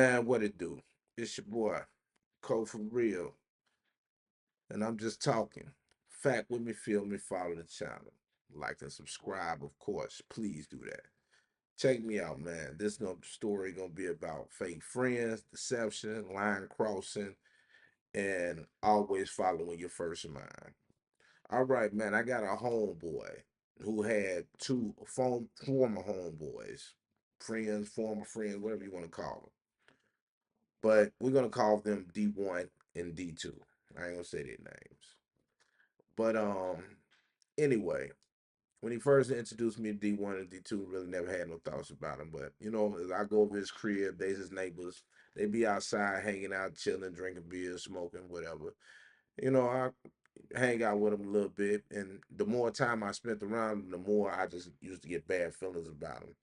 Man, what it do? It's your boy, Cole for real, and I'm just talking. Fact with me, feel me, follow the channel. Like and subscribe, of course. Please do that. Check me out, man. Story gonna be about fake friends, deception, line crossing, and always following your first mind. All right, man. I got a homeboy who had two former homeboys, friends, former friends, whatever you want to call them. But we're gonna call them D1 and D2. I ain't gonna say their names. But anyway, when he first introduced me to D1 and D2, really never had no thoughts about him. But as I go over his crib, they his neighbors, they be outside hanging out, chilling, drinking beer, smoking, whatever. I hang out with him a little bit, and the more time I spent around him, the more I just used to get bad feelings about him.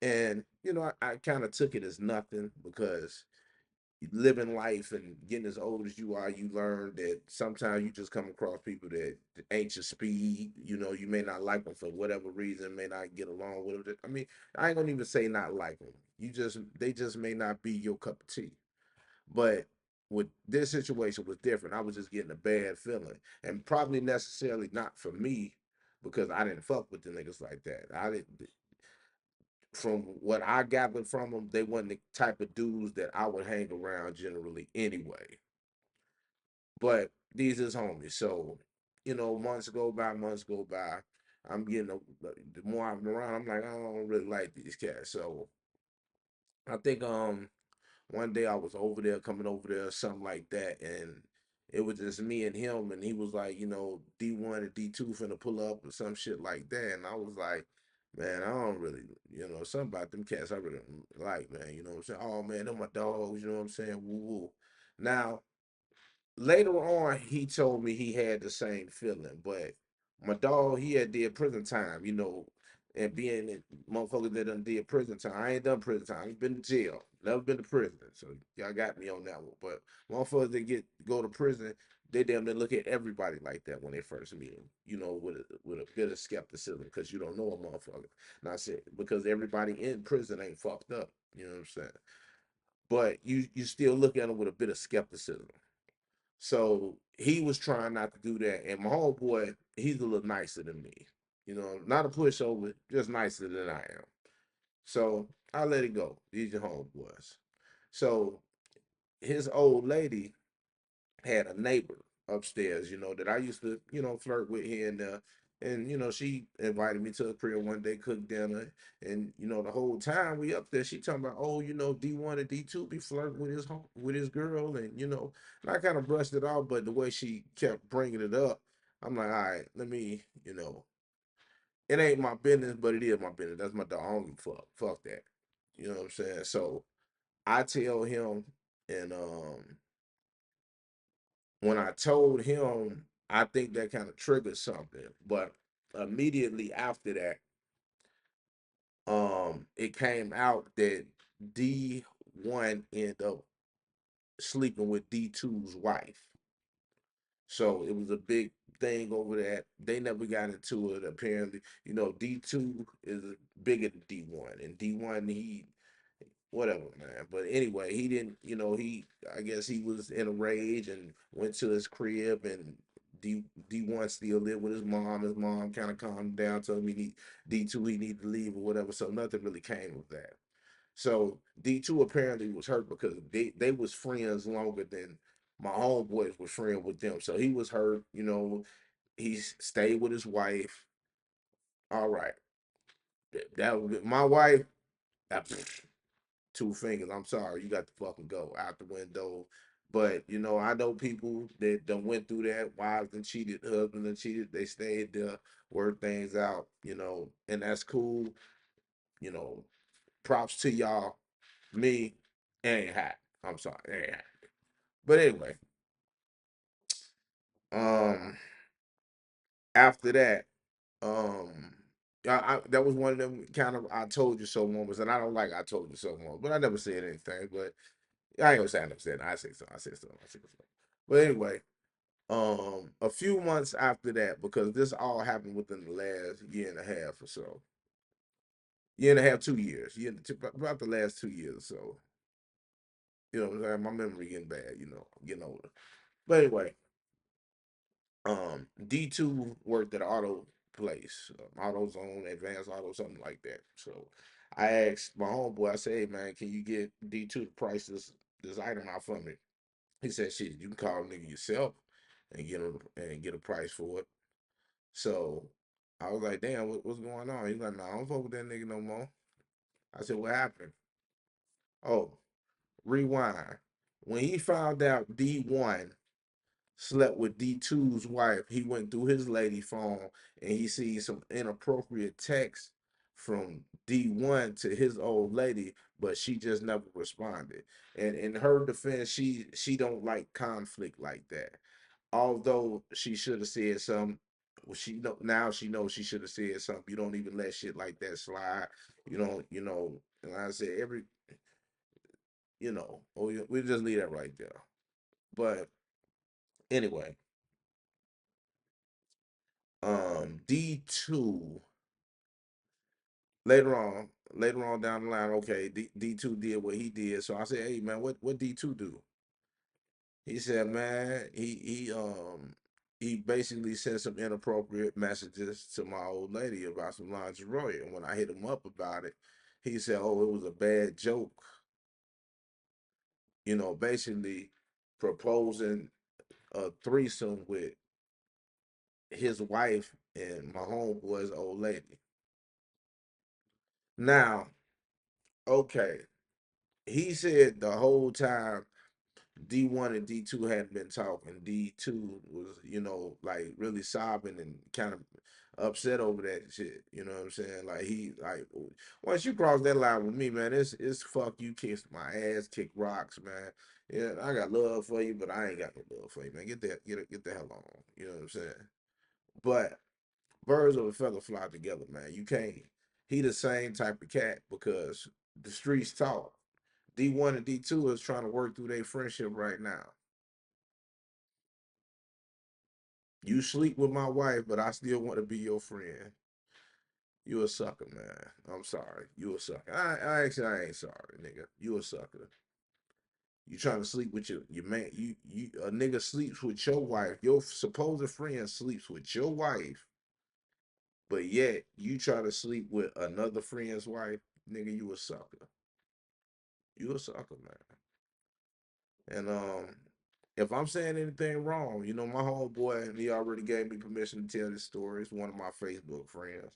And I kind of took it as nothing because living life and getting as old as you are, you learn that sometimes you just come across people that ain't your speed. You may not like them for whatever reason, may not get along with them. I mean, I ain't gonna even say not like them. They just may not be your cup of tea. But with this situation was different. I was just getting a bad feeling, and probably necessarily not for me because I didn't fuck with the niggas like that. I didn't. From what I gathered from them, they wasn't the type of dudes that I would hang around generally anyway. But these is homies. So, months go by. I'm getting the more I'm around, I'm like, I don't really like these cats. So I think one day I was over there, coming over there, something like that, and it was just me and him, and he was like, D1 and D2 finna pull up or some shit like that, and I was like, man, I don't really, something about them cats I really don't like, man. You know what I'm saying? Oh man, they're my dogs. You know what I'm saying? Woo woo. Now later on, he told me he had the same feeling, but my dog, he had did prison time, and being in motherfuckers that done did prison time. I ain't done prison time. I've been to jail, never been to prison. So y'all got me on that one. But motherfuckers that go to prison, they damn near look at everybody like that when they first meet them, with a bit of skepticism because you don't know a motherfucker. Not saying because everybody in prison ain't fucked up. You know what I'm saying? But you still look at them with a bit of skepticism. So he was trying not to do that. And my homeboy, he's a little nicer than me. Not a pushover, just nicer than I am. So I let it go. These are homeboys. So his old lady had a neighbor upstairs, that I used to, flirt with here and there. And she invited me to her crib one day, cook dinner, and the whole time we up there, she talking about, oh, D1 and D2 be flirting with his girl, and and I kind of brushed it off, but the way she kept bringing it up, I'm like, all right, let me, it ain't my business, but it is my business. That's my dog. I don't give a fuck that. You know what I'm saying? So I tell him, and when I told him, I think that kind of triggered something. But immediately after that, it came out that D1 ended up sleeping with D2's wife. So it was a big thing over that. They never got into it. Apparently, D2 is bigger than D1, and D1 he whatever, man. But anyway, he didn't, I guess he was in a rage and went to his crib and D1 still lived with his mom. His mom kind of calmed down, told him D2 he needed to leave or whatever. So nothing really came of that. So D2 apparently was hurt because they was friends longer than my homeboys was friends with them. So he was hurt, he stayed with his wife. All right. That was my wife. Two fingers. I'm sorry, you got to fucking go out the window. But I know people that done went through that. Wives and cheated, husbands and cheated. They stayed there, worked things out. And that's cool. You know, props to y'all. Me, it ain't hot. I'm sorry, it ain't hot. But anyway, um, after that, that was one of them kind of I told you so moments, and I don't like I told you so moments, but I never said anything. But I ain't gonna say I never said. I say so. I said so. I said so. But anyway, a few months after that, because this all happened within the last year and a half or so, year and a half, 2 years, about the last 2 years or so. You know what I'm saying? My memory getting bad, you know, I'm getting older. But anyway, D2 worked at an auto place, auto zone, advanced auto, something like that. So I asked my homeboy, I said, hey man, can you get D2 to price this item out for me? He said, shit, you can call a nigga yourself and get a price for it. So I was like, damn, what's going on? He's like, nah, I don't fuck with that nigga no more. I said, what happened? Oh, rewind. When he found out D1 slept with D2's wife, he went through his lady phone and he sees some inappropriate text from D1 to his old lady, but she just never responded. And in her defense, she don't like conflict like that. Although she should have said something, well, she know now she knows she should have said something. You don't even let shit like that slide. You don't, you know. And like I said, we just leave that right there. But anyway, D2 later on down the line, okay, D2 did what he did. So I said, hey man, what D2 do? He said, man, he basically sent some inappropriate messages to my old lady about some lingerie. And when I hit him up about it, he said, oh, it was a bad joke. You know, basically proposing a threesome with his wife and my homeboy's old lady. Now, okay, he said the whole time D1 and D2 hadn't been talking. D2 was, like really sobbing and kind of upset over that shit. You know what I'm saying? Like once you cross that line with me, man, it's fuck you, kiss my ass, kick rocks, man. Yeah, I got love for you, but I ain't got no love for you, man. Get the hell on. You know what I'm saying? But birds of a feather fly together, man. You can't. He the same type of cat because the streets talk. D1 and D2 is trying to work through their friendship right now. You sleep with my wife, but I still want to be your friend. You a sucker, man. I'm sorry. You a sucker. I ain't sorry, nigga. You a sucker. You trying to sleep with your man. You a nigga sleeps with your wife. Your supposed friend sleeps with your wife, but yet you try to sleep with another friend's wife. Nigga, you a sucker. You a sucker, man. And if I'm saying anything wrong, my homeboy, and he already gave me permission to tell this story. It's one of my Facebook friends.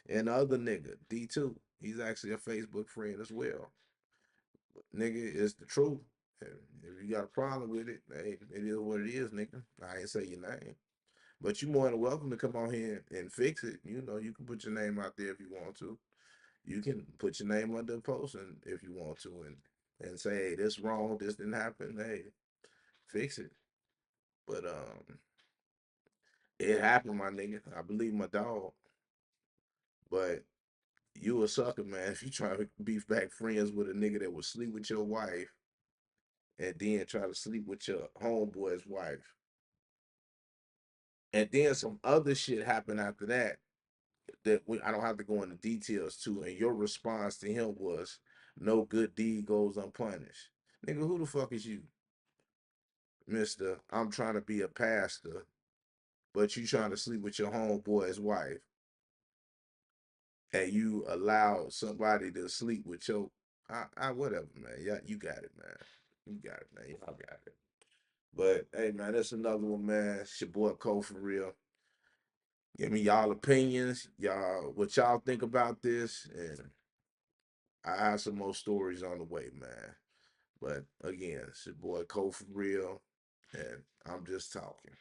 And the other nigga, D2, he's actually a Facebook friend as well. But nigga, it's the truth. And if you got a problem with it, hey, it is what it is, nigga. I ain't say your name. But you more than welcome to come on here and fix it. You can put your name out there if you want to. You can put your name under the post and if you want to and say, hey, this wrong, this didn't happen. Hey, fix it. But it happened, my nigga. I believe my dog. But you a sucker, man. If you try to be back friends with a nigga that would sleep with your wife and then try to sleep with your homeboy's wife. And then some other shit happened after that I don't have to go into details to. And your response to him was, no good deed goes unpunished. Nigga, who the fuck is you? Mister, I'm trying to be a pastor, but you trying to sleep with your homeboy's wife. And you allow somebody to sleep with your whatever, man. Yeah, you got it, man. You got it, man. Y'all got it. But hey, man, that's another one, man. It's your boy Cole for real. Give me y'all opinions, y'all what y'all think about this, and I have some more stories on the way, man. But again, it's your boy Cole for real, and I'm just talking.